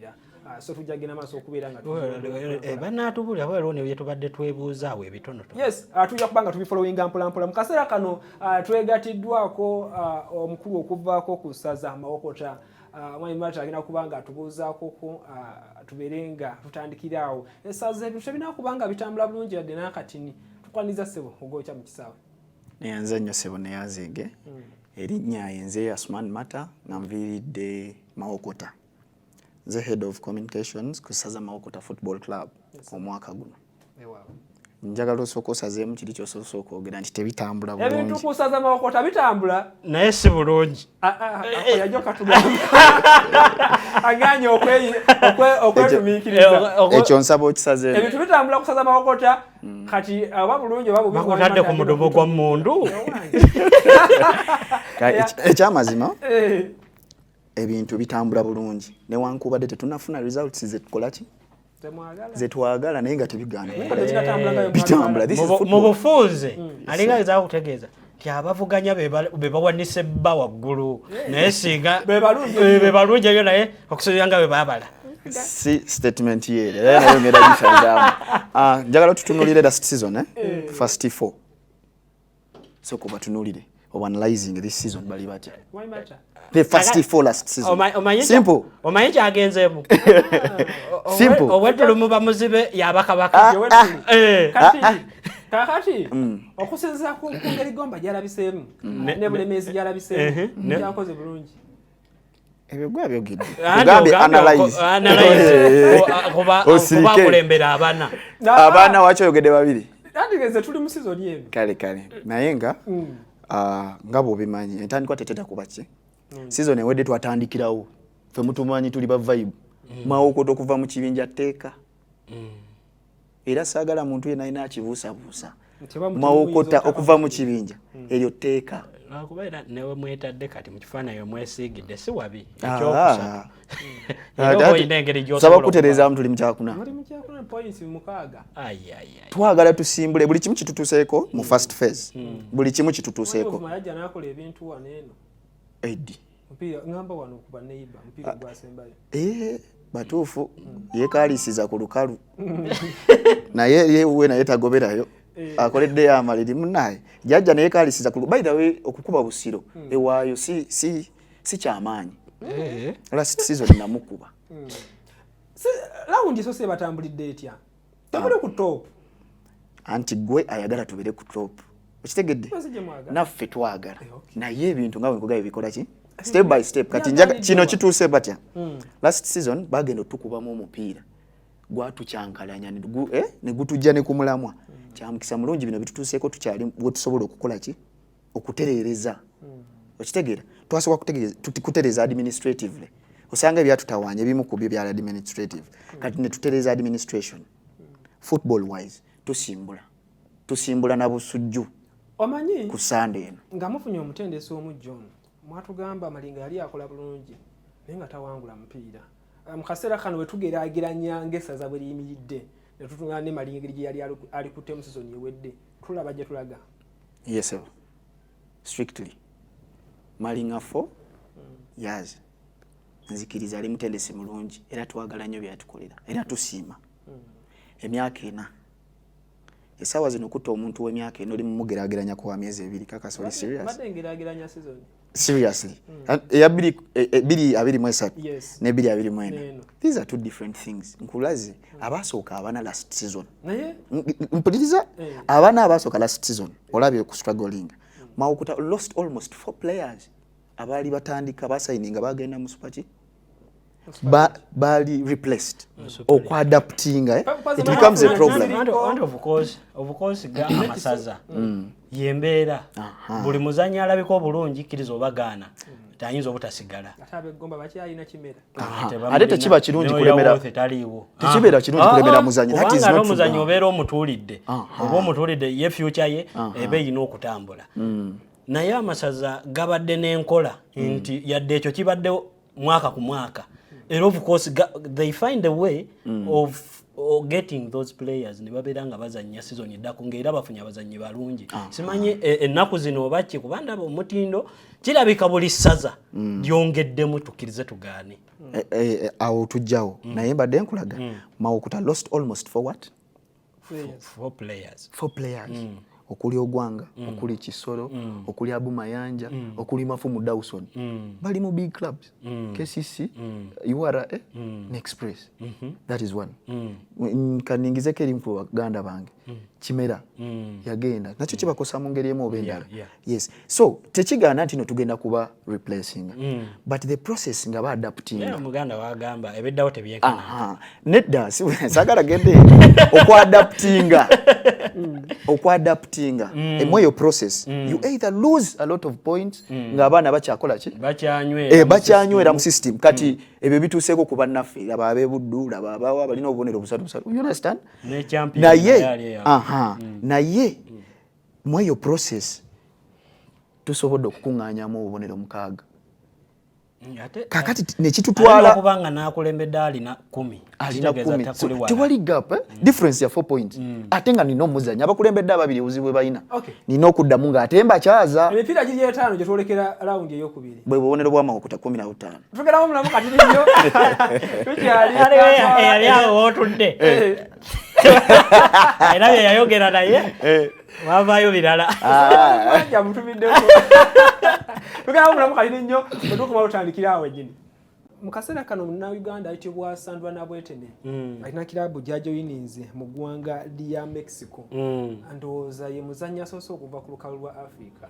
Uganda so tujagena maso okubeera nga banatubulira bwero ne byetubadde twebuuzaawo ebitono. Yes, tujja kubanga tubifollowinga mpola mu kaseera kano twegatiddwako omukulu okuvaako ku ssaza Mawokota Mwami Martha agenda kubanga atubuuzaako tubeerenga tutandikiraawo essaza ebintu tebina kubanga bitambula bulungi yadde n'akatini tukwaniza ssebo ogokya mu kisaawe. Neyanze nnyo ssebo neyanzege erinnya yenze Asman Mata nga nviiridde Mawokota. The head of communications ku ssaza Mawokota Football Club omwaka guno. Njagala osooka osazeemu kiri ky'osooka okwogera nti tebitambula bulungi. Ebintu ku ssaza Mawokota bitambula naye si bulungi. Yajoka tugamba aganye okwetumiikiriza. Ekyo nsaba okisazeemu. Ebintu bitambula ku ssaza Mawokota kati aba bulungi oba bubi bakutadde ku mudomo gwa mmundu. Ekyamazima ebintu bitambula bulungi newankubadde tetunafuna results zetukolaki zetwagala naye nga tebigaana bitambula. Mu bufunze alinga ayinza kutegeeza nti abavuganya be bawanise bba waggulu naye singa be balungi eyo naye okusobola nga be baabala. Si statement yere nayo ngenda gisandamu. Njagala tutunulire last season first 4 so kuba tunulire of analyzing this season bali batya. The first 4 last season. Simple. Omanyi kyagenzeemu. Simple. Owetulu muba muzibe yabakabaka. Kakati okusinziira ku ngeri gomba gyalabiseemu ne bulemeezi gyalabiseemu kyakoze bulungi. Ebyo gwa byogedde. Ugambe analyze. Kuba kulembera abaana wacho yogedde babiri. Andigeze tuli mu season yemu. Kale naye nga nga bwobimanyi entandikwa teteta kubaki season ewedde twatandikirawo ffe mutumanyi tuli ba vibe Mawokota okuva mu kibinja tteeka era saagala muntu yenna alina akibuusabuusa Mawokota okuva mu kibinja eryo tteeka kubeera newe mwetadde kati mu kifaananyi omwesiigidde si wabi saba kutereeza tuli mu kyakuna twagala tusimbule buli kimu kitutuuseeko mu first phase buli kimu kitutuuseeko batuufu yeekaalisiza ku lukalu naye yewe naye tagoberayo akoleddeyo amaliri munnaye jjajja naye yeekaalisiza ku by the way okukuba busiro ewaayo si kyamaanyi last season namukuba laundi so se batambulidde etya tabule ku top anti gwe ayagala tubere ku top okitegedde naffe twagala naye ebintu nga bwe nkugaye bikola ki step by step kati njaga kino kituuse batya last season bagenda tukubamu omupiira gwatucyankalanya ne gutujja ne kumulamwa kyamukisa mulungi bino bitutuuseeko tukyali bwe tusobola okukola ki okutereereza okitegera twasobola kutereeza administratively osanga ebyatutawaanya ebimu ku byo bya administrative kati ne tutereeza administration football wise tusimbula na busujju omanyi ku Sunday eno nga mufunye omutendesi omujjon mwatugamba Malinga yali akola bulungi naye nga tawangula mupiira mu kaseera kano we tugeraageranya ng'essaza bwe liyimiridde ne tutunga ne Malinga gye yali alikutte mu season ewedde tulaba gye tulaga. Yes sir. Strictly Malinga 4 years nzikiriza ali mutendesi mulungi era twagala nnyo byatukolera era tusiima emyaka 4 esawa zino kutta omuntu w'emyaka 4 oli mumugeraageranya kwa myezi 2 kakasoli serious badengeraageranya season seriously ya biri abiri mwesa ne biri abiri mwena these are two different things nkulazi abasooka abana last season naye mpuliriza abana abasooka last season olabye ku struggling Mawokota lost almost 4 players abali batandika basayininga bagenda mu super bali replaced okwadaptinga it becomes a problem and of course amasaza yembeera buli muzanyi alabika obulungi kiriza obagaana tayinza obutasigala atabe gomba bakyalina kimera ate tekiba kirungi kulemera tekibeera kirungi kulemera muzanyi that is not muzanyi obeera omutulidde oba omutulidde ye future ye ebe ino okutambula naye amasaza gabadde n'enkola nti yadde ekyo kibadde mwaka ku mwaka And of course they find a way of getting those players ne babeera nga bazannya season eddako ng'era bafunye abazannyi balungi. Simanyi ennaku zino obaki kubanda omutindo kirabika buli ssaza lyongeddemu tukkirize tugaane. Awo tujjawo naye mbadde nkulaga Mawokota lost almost for what? Four players. Okuli Ogwanga, okuli Kisoro, okuli Abumayanja, okuli Mafumu Dawson. Bali mu big clubs. KCC, URA, Express. That is one. Kaningize kerimfu Waganda bange. Kimera yagenda. Nakyo kibakosa mu ngeri emu oba endala. Yes. So tekigaana nti no tugenda kuba replacing. But the process nga ba adapting. Yeah, Muganda wagamba ebeddawo tebyekana. Nedda sagala gende okwadaptinga emoyo process you either lose a lot of points nga abaana bakyakola ki bakyanywera mu system kati ebyo bituuseeko ku bannaffe aba ab'ebuddu laba abawa balina obubonero busatu you understand naye mweyo process tusobodde okukuŋŋaanyamu obubonero 6 kakati nekitutwala kubanga nakulembedde alina 10 tewali gap difference ya 4 points ate nga nina omuzannya abakulembedde ababiri obuzibwe balina nina okuddamu nga ate mbakyaza emipiira giri 5 gye twolekera raundi ey'okubiri bwe bubonero bwa Mawokota 15 tugeramu mulamu kati nnyo yali awo otudde era bye yayogera naye wavaayo birala ja mutumiddeko tugeramu mulamu kati nnyo bwetukoma lutandikira awo ennyini mu kaseera kano Munnayuganda ayitibwa Sandwa Nabweteme alina kiraabu gy'ajoyininze mu ggwanga lya Mexico ndowooza ye muzannyi asoose okuva ku lukalu lwa Africa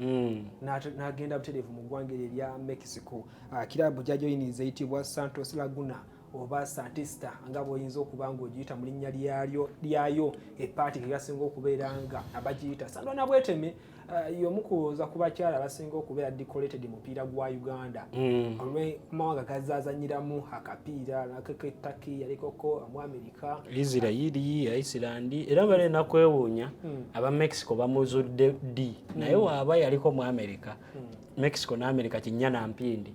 n'agenda butereevu mu ggwanga eryo erya Mexico. Kiraabu gy'ajoyininze eyitibwa Santos Laguna oba Santista nga bw'oyinza okuba ng'ogiyita mu linnya lyayo epaati ge yasinga okubeera nga abagiyita. Sandwa Nabweteme y'omu kuza ku bakyala abasinga okubeera decorated mupiira gwa Uganda olw'amawanga gazaazanyiramu akapiira nakeketaki yalikoko mu America Israeli Iceland era bale nakwewuunya aba Mexico bamuzudde D naye waaba yaliko mu America Mexico na America kinyana mpindi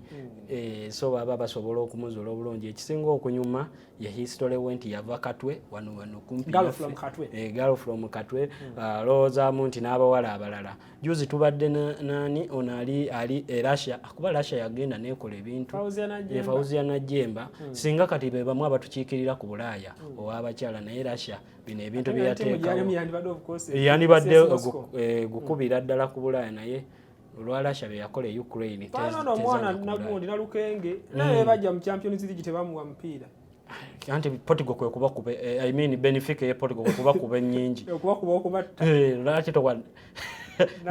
so baba basobola okumuzuula obulungi ekisinga okunyuma ya history went yava Katwe wano kumpi Girl from Katwe looza munti n'abawala abalala juzi tubadde nani onali ali Russia akuba Russia yagenda nekola ebintu Fauzia Najemba singa kati be bamwe abatukiikirira ku Bulaaya owabakyala naye Russia bino ebintu byateeka yani badde gukubira ddala ku Bulaaya naye olwalasha bye yakola Ukraine omwana nagundi nalukenge naye bajja mu Champions League tebamuwa mupiira anti Portugal kwe kuba kube I mean Benfica ye Portugal kuba kuba nyingi okuba laki to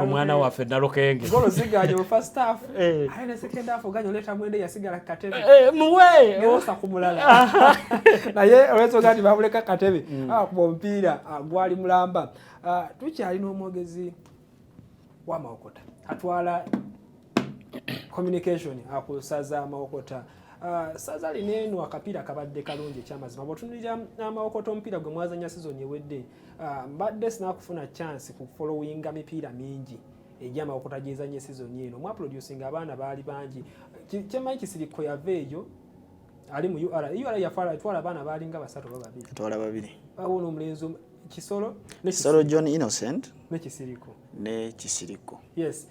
omwana waffe nalukenge golo zigaje mu first half aina second half ganyo leta mwende yasigala Katebe muwe yosa kumulala naye olwezo gati babuleka Katebe kuba mupiira gwali mulamba tukyali n'omwogezi wa Mawokota atwala communication akusaza Mawokota saza lineno akapiira kabadde kalungi ekyamazima bwotunulira Mawokota omupiira gwe mwazanya season ewedde mbadde sinakufuna chance ku followinga mipiira mingi ejja Mawokota gyezanye season eno mwa producing abaana baali bangi kyemanyi Kisiriko yaveeyo ali mu URA yatwala abaana baali nga 3 oba 2 atwala 2 awo n'omulenzi Kisoro John Innocent ne Kisiriko yes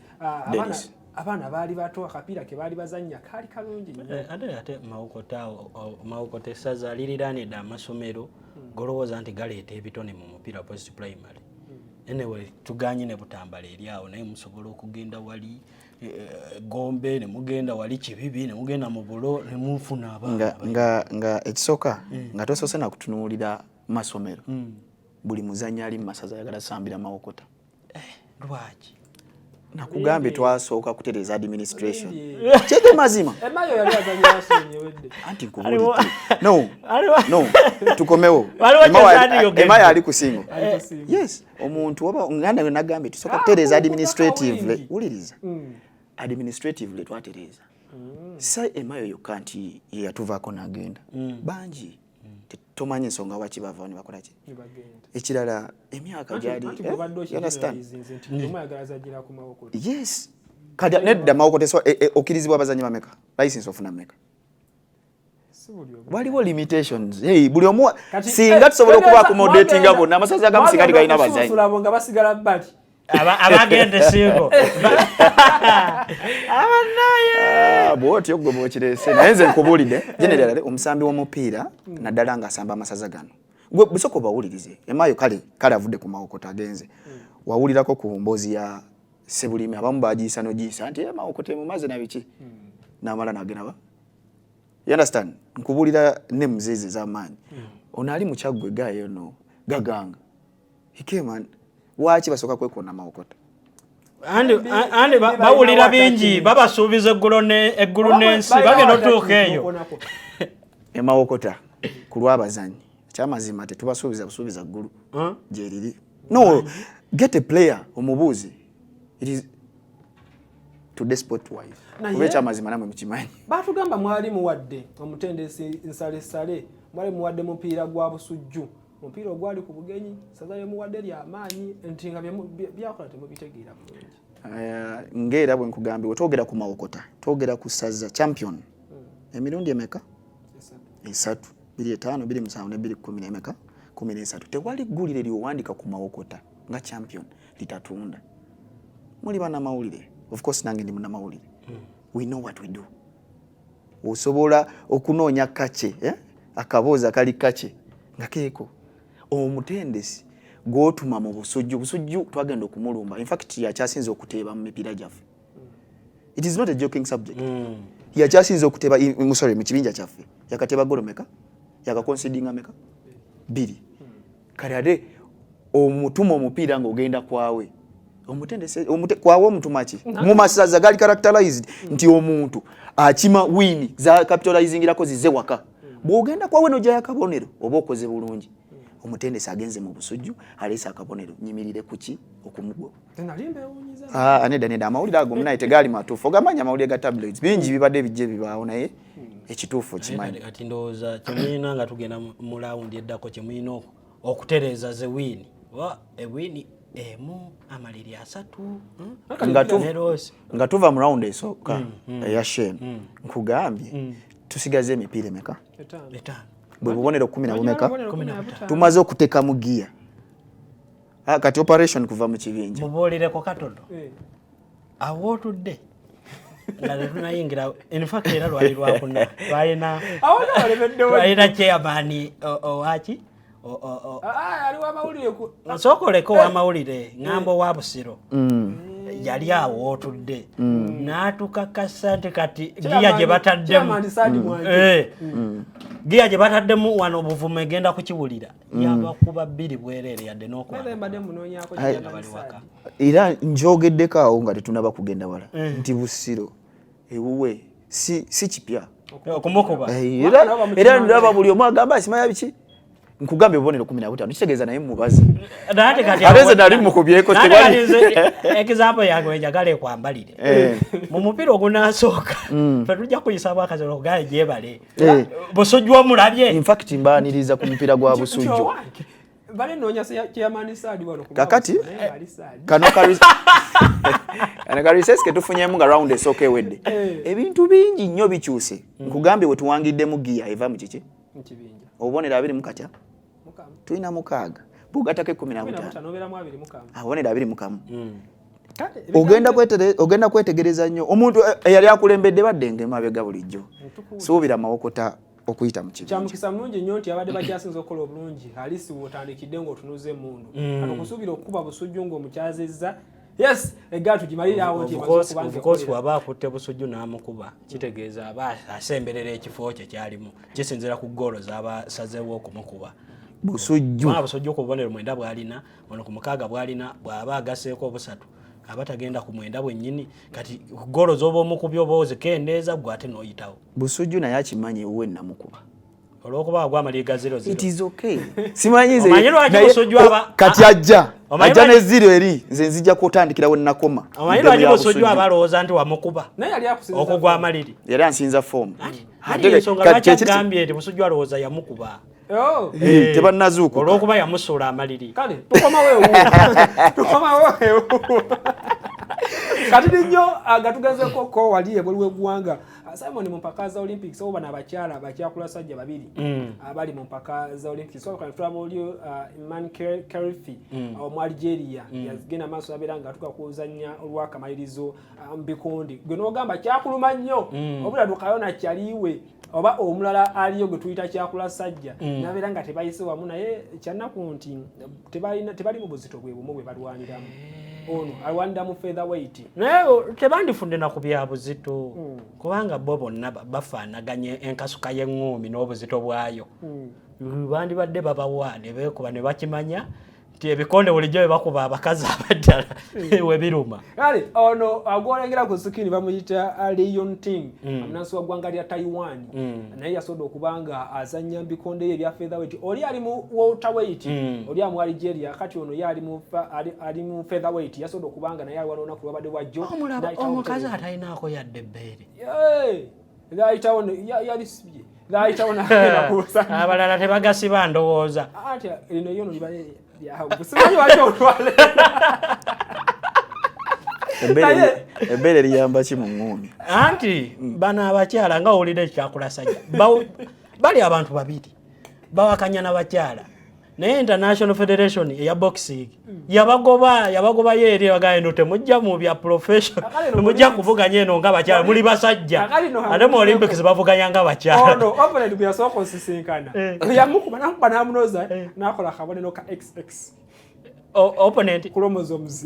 abana baali bato akapiira ke baali bazanya kali kalungi ate Mawokota essaza liriranidde amasomero golowooza nti galeeta ebitone mu mupiira post primary anyway tuganye ne Butambala eri awo naye musobola okugenda wali Gombe ne mugenda wali Kibibi ne mugenda mu Bulo ne mufuna abaana nga ekisooka nga tosoose na kutunuulira masomero buli muzannyi ali mu masaza ayagala sambira Mawokota lwaki nakugambye twasooka kutereeza administration kyege mazima emayo yali azanya asonye wedde anti nkubulidde no tukomewo emayo ali kusingo yes omuntu oba nganda nagambye tusooka kutereeza administratively uliriza administratively twatereeza sa emayo yokka nti yatuvaako nagenda bangi tomanyi ensonga waki bava ne bakola ki ekirala emyaka gyali yes kati nedda Mawokota okkirizibwa abazannyi bameka license ofuna meka waliwo limitations. Buli omu singa tusobola okuba accommodating abo n'amasaza agamu sikali galina bazanyi. Sulabo nga basigala bali. Abagende singo. Bw'otyo gwe bw'okirese. Naye nze nkubulidde generally omusambi w'omupiira naddala ng'asamba amasaza gano. Gwe busoko bawulirize. Emayo kale avudde ku mawokota agenze. Wawulirako ku mboozi ya Sebulimi abamu bagiisa n'ogiisa nti mawokota mu maze na biki. N'amala n'agenda ba. You understand? Nkubulira ne muzeze z'amaanyi. Ono ali mu kyaggwe gayo no gaganga. He came and wachi basoka kwekona mawokota. Andi bawulira bingi babasuubiza eggulu n'ensi bagenda otuuka eyo. Emawokota ku lw'abazanyi kyamazima tetubasuubiza busuubiza ggulu gye liri. No, get a player omubuuzi. It is to despot wise. Kuba kyamazima namwe mukimanyi. Batugamba mwali muwadde omutendesi nsalesale mwali muwadde mupiira gwa busujju. Mupiira ogwali ku bugenyi saza muwadde lya amaanyi ntinga byakola temubitegeera bulungi. Ngera bwe nkugambye otogera ku mawokota togera ku saza champion emirundi emeka 3 2 5 2 7 2 10 emeka 13 tewali gulire liwandika ku mawokota nga champion litatunda muli bana mawulire of course nange ndi muna mawulire we know what we do osobola okunoonya kache akaboza kali kache nga keeko omutendesi gotuma mu busujju twagenda okumulumba. In fact yakyasinze okuteeba mu mipiira gyaffe. It is not a joking subject. Yakyasinze okuteeba mu kibinja kyaffe yakateeba golo meka yakakonsidinga meka 2 kale ade omutuma omupiira ng'ogenda kwawe omutendesi kwawe omutumaki mu masaza gali characterized nti omuntu akima win za capitalizing lako zize waka bw'ogenda kwawe n'ojja yakabonero oba okoze bulungi. Omutendesi agenze mu busujju alisa akabonero nyimirire kuki okumugwo. Tenalimbe ewunyiza. Aneda amawulire ago mnaye tegali matuufu. Ogamanya amawulire ga tabloids bingi bibadde bijje bibaawo naye ekituufu kimanyi. Kati ndowooza kyemuyina nga tugenda mu lawundi eddako kyemuyina okutereeza ze win. Ewini emu amaliri 3 nga tuva mu round esooka eya shame nkugambye tusigaze emipiira emeka 5 bwe bubonero 10 bumeka tumaze okuteka mu giya kati operation kuva mu kibinja mubolireko katono awo tudde nga tunayingira in fact era lwali lwakuna lwalina chairman owachi aliwo amawulire ku sokoleko wamawulire ngambo wa Busiro yali awo otudde n'atukakasa nti kati giya gye bataddemu giya gye bataddemu wano obuvumu egenda kukiwulira yabakuba 2 bwerere yadde n'okuba era njogeddeko awo nga tetunaba kugenda wala nti Busiro ewuwe si kipya okumukuba era ndaba buli omu agamba asimanya biki nkugambe bubonero 15 kitegeeza naye mubazi date kati abeze nali mukubyeko tebali example yange njagala kwambalire mu mupiira ogunasooka tujja kuyisaba akazero gaye jebale Busujju omulabye in fact mbaniriza ku mupiira gwa Busujju bale nonya chairman sadi wano kakati kano kariseske tufunyemu nga round esooka ewedde ebintu bingi nnyo bikyuse nkugambe we tuwangidde mu giya eva mu kiki mukibinja obonera 2 mukatya tuina mukaaga bugatake 15 abonera 2 mukamu ogenda kwetegereza nnyo omuntu eyali akulembedde badde mabega bulijjo suubira mawokota okuyita mu kibinja kyamukisa mulungi nnyo nti abadde bakyasinza okukola obulungi alisi wotandikidde ng'otunuza emundu kati okusuubira okukuba Busujju ng'omukyazizza yes egatu gimalira awo nti of course waba akutte Busujju n'amukuba kitegeeza aba asemberera ekifo kye kyalimu kisinzira ku golo z'abasazeewo okumukuba Busujju ku bubonero 9 bwalina wano ku 6 bwalina bw'aba agaseeko 3 abatagenda ku 9 bwennyini kati golo z'oba omukubye oba ozikendeeza gwate n'oyitawo Busujju naye akimanyi uwe namukuba olwokuba gwamaliga 0-0 it is okay simanyize kati ajja ne 0 eri nze nzija kutandikira we nakoma amanyiro aje Busujju abalowooza nti wamukuba naye yali akusinza okugwamaliri yali ansinza form ate ensonga lwaki agambye nti Busujju alowooza yamukuba tebannazuukuka olwokuba yamusuula amaliri kale tukomaweewo kati nnyo agatugezeko ko wali ebweru w'eggwanga Simon mu mpaka za Olympics oba n'abakyala abakyakula sajja babiri abali mu mpaka za Olympics so kan travel Man Karifi mu Algeria yazigenda maaso abera nga atuka kuzanya olwakamalirizo mbikondi gwe n'ogamba kyakuluma nnyo obula dukayona kyaliwe oba omulala aliyo gwe tuyita kyakula sajja nabera nga tebayise wamu naye kyannaku nti tebali mu buzito bwe bumu bwe balwaniramu ono alwanira mu featherweight naye tebandifunde na ku bya buzito kubanga bo bonna bafaanaganye enkasuka y'eŋŋoomi n'obuzito bwayo bandibadde babawa ne beekuba ne bakimanya nti ebikonde bulijjo bye bakuba abakazi abaddala we biruma kale ono agwolengera ku sukini bamuyita Leon Ting omunansi wa ggwanga lya Taiwan naye yasobola okubanga azannya bikonde bye bya featherweight oli ali mu welterweight oli mu Algeria kati ono ye ali mu featherweight yasobola okubanga naye aliwo olunaku lwabadde bwajjo omukazi atalinaako yadde ebbeere yalisibye abalala tebagasiba ndowooza ati lino yono libale simanyi waki otwale ebbeere liyamba ki mu ŋŋoomi anti bano abakyala nga owulira ekyakula sajja bali abantu babiri bawakanya n'abakyala naye International Federation eya boxing yabagoba yeeri bagaye no temujja mu bya profession temujja kuvuganya eno nga bakyala muli basajja ate mu Olympics bavuganya nga bakyala ono opponent bya soko sisinkana yamukuba nakuba namunoza nakola kabonero ka XX opponent chromosomes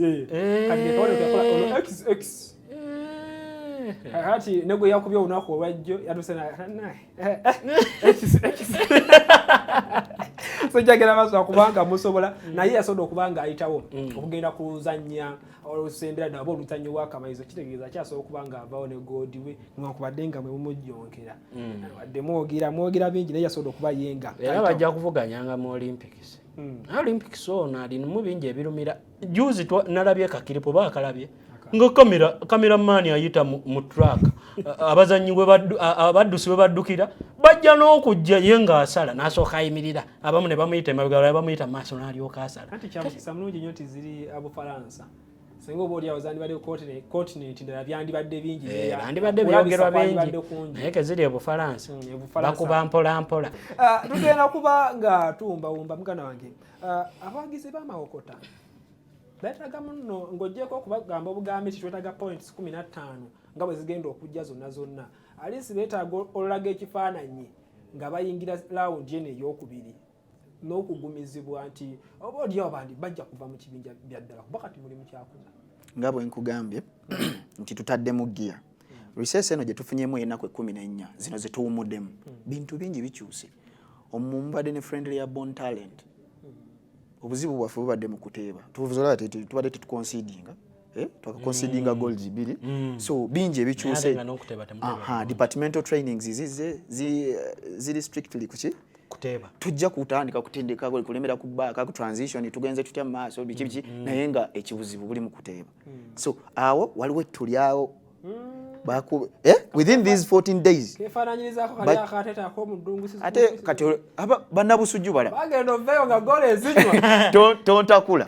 kadi kabonero yakola XX hati nego yakubye unako olwajjo yatusena so jagera baso kubanga musobola naye yasodo okubanga ayitawo okugenda kuzanya olusembera nabo oluzanyo w'akamalirizo kitegeeza kyasobola okubanga avawo ne godiwe n'okubadde nga mwe mumujjonkera wadde mwogira bingi naye yasodo okuba yenga era bajja kuvuganyanga mu Olympics Olympics ono ali mu bingi ebirumira juzi nalabye kakiripo bakalabye ngo kamera mani ayita mu track abazanyi abaddusi baddukira bajja n'okujja yenga asala nasooka ayimirira abamu ne bamuyita emabega bamuyita maaso n'alyoka asala anti kyamukisa mulungi nnyo ziri Abufaransa singa oba oli awazandi badde continent ndala byandibadde bingi byandibadde byogerwa bingi naye keziri Ebufaransa bakuba mpola mpola tugenda kuba nga tuwumbawumba mugana wange abawagizi b'amawokota betaga muno ng'ogyeko okubagamba obugambi kitwetaga points 15 nga bwe zigenda okujja zonna alisi beetaaga olulaga ekifaananyi nga bayingira round eno ey'okubiri n'okugumizibwa nti oba oliawo bandi bajja kuva mu kibinja bya ddala kuba kati mulimu kyakuza nga bwe nkugambye nti tutadde mu giya research eno gye tufunyemu ennaku 14 zino ze tuwumuddemu bintu bingi bikyuse omubadde ne friendly ya Born Talent obuzibu bwaffe bubadde mu kuteeba tuvuzola tubadde tukonsidinga twakakonsidinga goals 2 so bingi ebikyuse departmental trainings ziri strictly kuki kuteeba tujja kutandika kutendeka kulemera ku back ku transition tugenze tutya maaso biki naye nga ekibuzibu buli mu kuteeba so awo waliwo tulyawo baku within these 14 days kefananyiriza ko kali akateta ko mudungu sisi ate kati bannabusujju bala bagendo veyo nga gole zinywa tontakula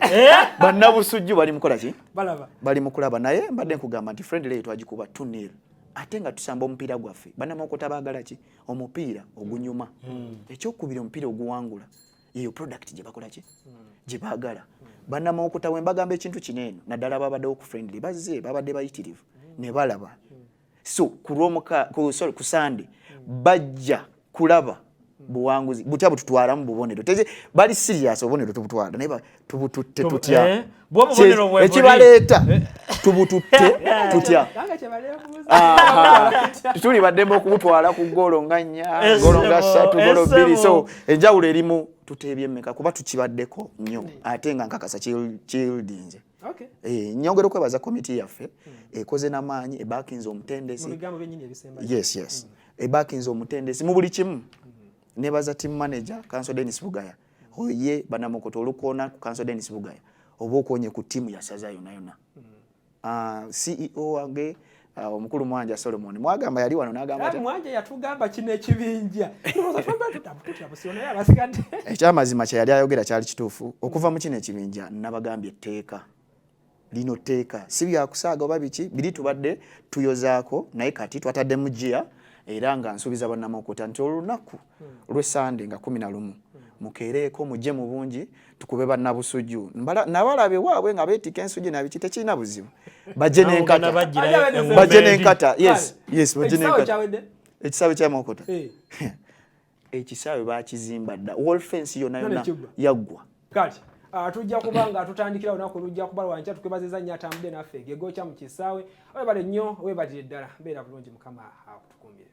bannabusujju bali mukola ki balaba bali mukulaba naye mbadde nkugamba nti friendly yetu agikuba 2-0 ate nga tusamba omupiira gwaffe bannamawokota baagala ki omupiira ogunyuma ekyokubira omupiira oguwangula eyo product gye bakola ki gye baagala bannamawokota we mbagamba ekintu kineeno naddala babaddewo ku friendly bazze babadde bayitirivu ne balaba so ku Sunday bajja kulaba buwanguzi butya bututwala mu bubonero teze bali serious obubonero tubutwala naye tubututte tutya ekibaleeta tubututte tutya tuli baddembe okubutwala ku golo nga 4 golo nga 3 golo 2 so enjawulo erimu tuteebye mmeka kuba tukibaddeko nnyo ate nga nkakasa childinze nyongera okwebaza komiti yaffe ekoze n'amaanyi ebakinza omutendesi yes ebakinza omutendesi mu buli kimu nebaza team manager Council Dennis Bugaya oye banamokoto olukona ku Council Dennis Bugaya oba okonye ku timu ya saza yona CEO wange omukulu Mwanja Solomon mwagamba yali wano n'agamba Mwanja yatugamba kino ekibinja tutabusiona yabasikadde ekyamazima kye yali ayogera kyali kituufu okuva mu kino ekibinja nabagambye etteeka lino teeka si bya kusaaga oba biki biri tubadde tuyozaako naye kati twatadde mu gia era nga nsuubiza bannamawokota nti olunaku lw'Essande nga 11 mukeereeko mujje mu bungi tukube bannabusujju nabalabe waabwe nga beetika ensujju nabiki tekirina buzibu bajje n'enkata bajje n'enkata yes bajje n'enkata ekisaawe kya Mawokota ekisaawe baakizimba dda wall fence yonna yaggwa kati tujja kubanga tutandikira olunaku lujja kuba lwanca tukwebaziza nnyo atambudde naffe gegokya mu kisaawe webale nnyo webalire ddala mbeera bulungi mukama akutukumbire